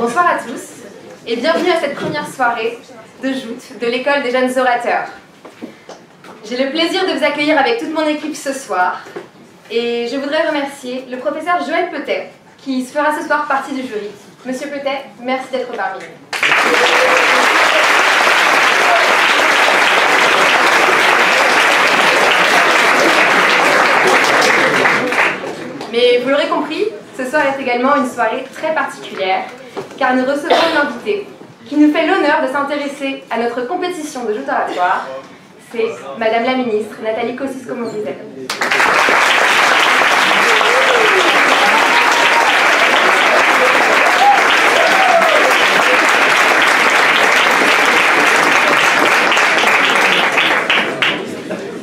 Bonsoir à tous et bienvenue à cette première soirée de joute de l'École des jeunes orateurs. J'ai le plaisir de vous accueillir avec toute mon équipe ce soir et je voudrais remercier le professeur Joël Petet qui fera ce soir partie du jury. Monsieur Petet, merci d'être parmi nous. Mais vous l'aurez compris, ce soir est également une soirée très particulière, car nous recevons une invitée qui nous fait l'honneur de s'intéresser à notre compétition de joute oratoire. C'est Madame la Ministre, Nathalie Kosciusko-Morizet.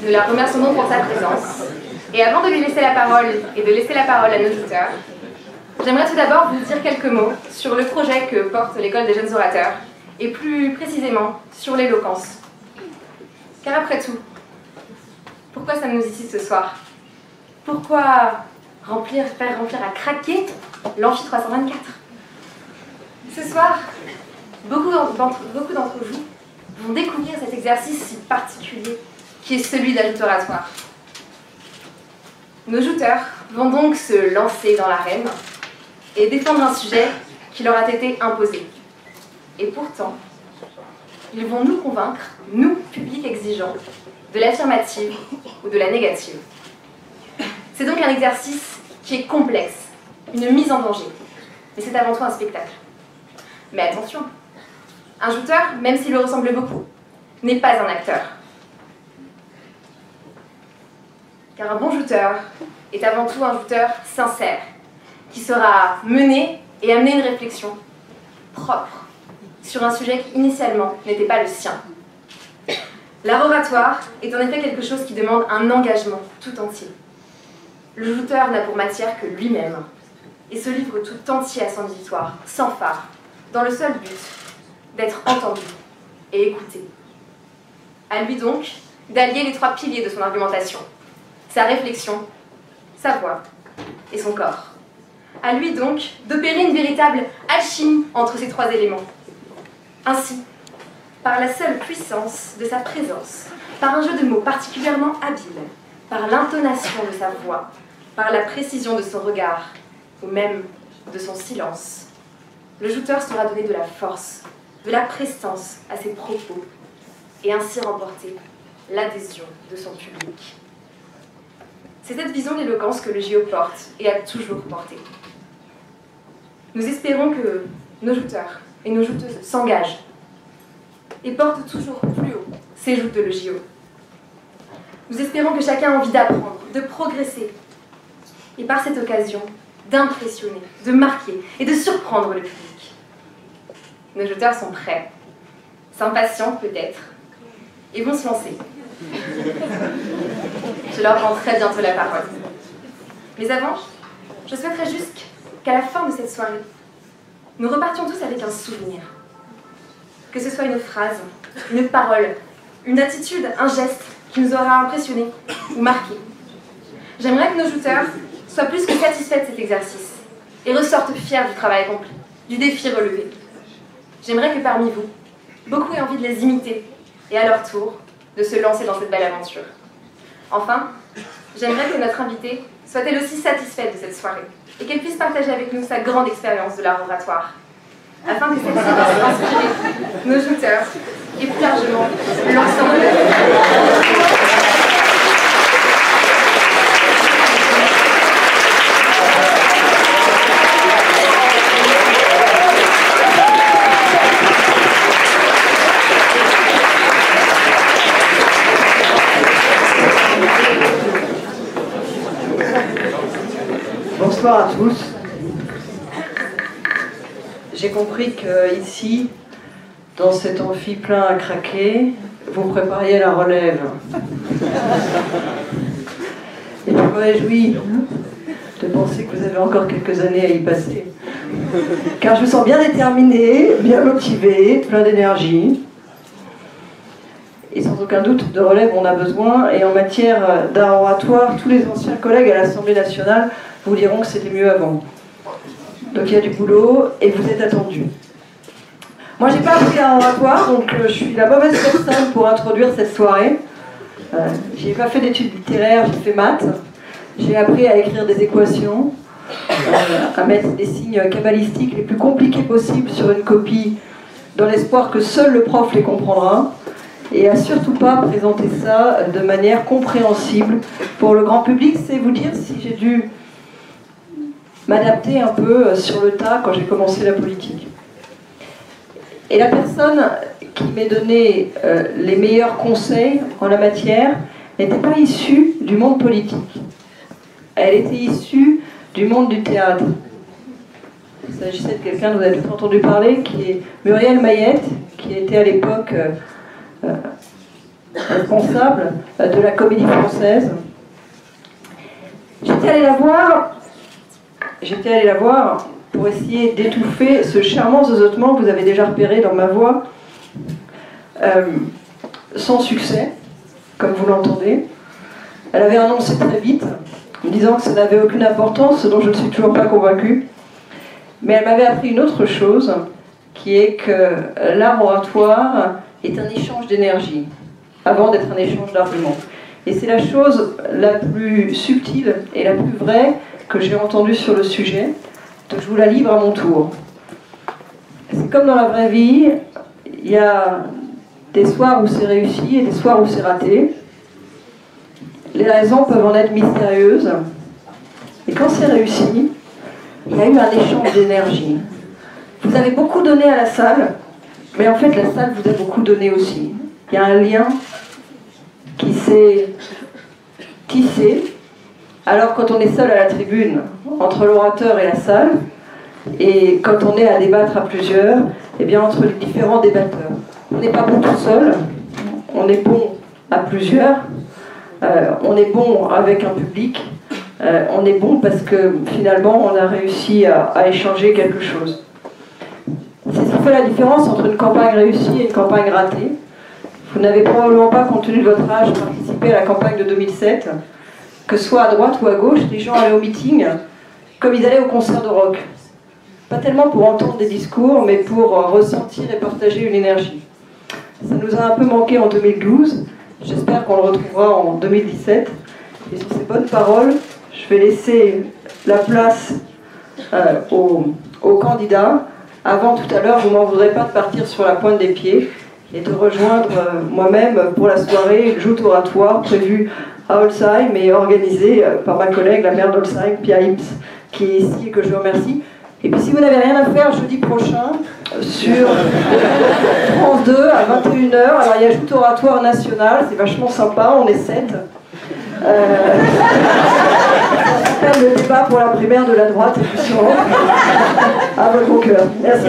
Nous la remercions donc pour sa présence. Et avant de lui laisser la parole et de laisser la parole à nos auditeurs, j'aimerais tout d'abord vous dire quelques mots sur le projet que porte l'École des jeunes orateurs, et plus précisément sur l'éloquence. Car après tout, pourquoi sommes-nous ici ce soir? Pourquoi faire remplir à craquer l'amphi 324? Ce soir, beaucoup d'entre vous vont découvrir cet exercice si particulier qui est celui de la joute oratoire. Nos jouteurs vont donc se lancer dans l'arène et défendre un sujet qui leur a été imposé. Et pourtant, ils vont nous convaincre, nous, public exigeants, de l'affirmative ou de la négative. C'est donc un exercice qui est complexe, une mise en danger. Mais c'est avant tout un spectacle. Mais attention, un jouteur, même s'il lui ressemble beaucoup, n'est pas un acteur. Car un bon jouteur est avant tout un jouteur sincère, qui saura mener et amener une réflexion propre sur un sujet qui initialement n'était pas le sien. L'art oratoire est en effet quelque chose qui demande un engagement tout entier. Le jouteur n'a pour matière que lui-même et se livre tout entier à son auditoire, sans phare, dans le seul but d'être entendu et écouté. À lui donc d'allier les trois piliers de son argumentation: sa réflexion, sa voix et son corps. À lui donc d'opérer une véritable alchimie entre ces trois éléments. Ainsi, par la seule puissance de sa présence, par un jeu de mots particulièrement habile, par l'intonation de sa voix, par la précision de son regard, ou même de son silence, le jouteur saura donner de la force, de la prestance à ses propos, et ainsi remporter l'adhésion de son public. C'est cette vision de l'éloquence que le JO porte et a toujours porté. Nous espérons que nos jouteurs et nos jouteuses s'engagent et portent toujours plus haut ces joutes de le JO. Nous espérons que chacun a envie d'apprendre, de progresser et par cette occasion d'impressionner, de marquer et de surprendre le public. Nos jouteurs sont prêts, s'impatientent peut-être et vont se lancer. Je leur rends très bientôt la parole. Mais avant, je souhaiterais juste qu'à la fin de cette soirée, nous repartions tous avec un souvenir. Que ce soit une phrase, une parole, une attitude, un geste qui nous aura impressionnés ou marqués. J'aimerais que nos jouteurs soient plus que satisfaits de cet exercice et ressortent fiers du travail accompli, du défi relevé. J'aimerais que parmi vous, beaucoup aient envie de les imiter et à leur tour, de se lancer dans cette belle aventure. Enfin, j'aimerais que notre invitée soit elle aussi satisfaite de cette soirée et qu'elle puisse partager avec nous sa grande expérience de l'art oratoire, afin que celle-ci puisse inspirer nos jouteurs et plus largement l'ensemble de la Bonsoir à tous. J'ai compris que ici, dans cet amphi plein à craquer, vous prépariez la relève. Et je me réjouis de penser que vous avez encore quelques années à y passer. Car je me sens bien déterminé, bien motivé, plein d'énergie. Et sans aucun doute, de relève, on a besoin. Et en matière d'art oratoire, tous les anciens collègues à l'Assemblée nationale vous diront que c'était mieux avant. donc il y a du boulot et vous êtes attendus. Moi, j'ai pas appris à oratoire, donc je suis la mauvaise personne pour introduire cette soirée. J'ai pas fait d'études littéraires, j'ai fait maths. J'ai appris à écrire des équations, à mettre des signes cabalistiques les plus compliqués possibles sur une copie, dans l'espoir que seul le prof les comprendra, et à surtout pas présenter ça de manière compréhensible pour le grand public. C'est vous dire si j'ai dû m'adapter un peu sur le tas quand j'ai commencé la politique. Et la personne qui m'ait donné les meilleurs conseils en la matière n'était pas issue du monde politique. Elle était issue du monde du théâtre. Il s'agissait de quelqu'un dont vous avez peut-être entendu parler, qui est Muriel Mayette, qui était à l'époque responsable de la Comédie Française. J'étais allée la voir pour essayer d'étouffer ce charmant zozotement que vous avez déjà repéré dans ma voix, sans succès, comme vous l'entendez. Elle avait annoncé très vite, en disant que ça n'avait aucune importance, ce dont je ne suis toujours pas convaincue. Mais elle m'avait appris une autre chose, qui est que l'art oratoire est un échange d'énergie, avant d'être un échange d'arguments. Et c'est la chose la plus subtile et la plus vraie que j'ai entendue sur le sujet, donc je vous la livre à mon tour. C'est comme dans la vraie vie, il y a des soirs où c'est réussi et des soirs où c'est raté. Les raisons peuvent en être mystérieuses. Et quand c'est réussi, il y a eu un échange d'énergie. Vous avez beaucoup donné à la salle, mais en fait la salle vous a beaucoup donné aussi. Il y a un lien qui s'est tissé. Alors quand on est seul à la tribune, entre l'orateur et la salle, et quand on est à débattre à plusieurs, eh bien entre les différents débatteurs. On n'est pas bon tout seul, on est bon à plusieurs, on est bon avec un public, on est bon parce que finalement on a réussi à échanger quelque chose. C'est ce qui fait la différence entre une campagne réussie et une campagne ratée. Vous n'avez probablement pas, compte tenu de votre âge, participé à la campagne de 2007, que ce soit à droite ou à gauche, les gens allaient au meeting comme ils allaient au concert de rock. Pas tellement pour entendre des discours, mais pour ressentir et partager une énergie. Ça nous a un peu manqué en 2012, j'espère qu'on le retrouvera en 2017. Et sur ces bonnes paroles, je vais laisser la place aux candidats. Avant, tout à l'heure, vous ne m'en voudrez pas de partir sur la pointe des pieds et de rejoindre moi-même pour la soirée une joute oratoire prévue à Holsheim et organisée par ma collègue, la maire d'Holsheim, Pia Ips, qui est ici et que je remercie. Et puis si vous n'avez rien à faire, jeudi prochain, sur France 2 à 21h, alors il y a joute oratoire nationale, c'est vachement sympa, on est 7. Ça s'appelle le débat pour la primaire de la droite, et puis à votre bon cœur. Merci.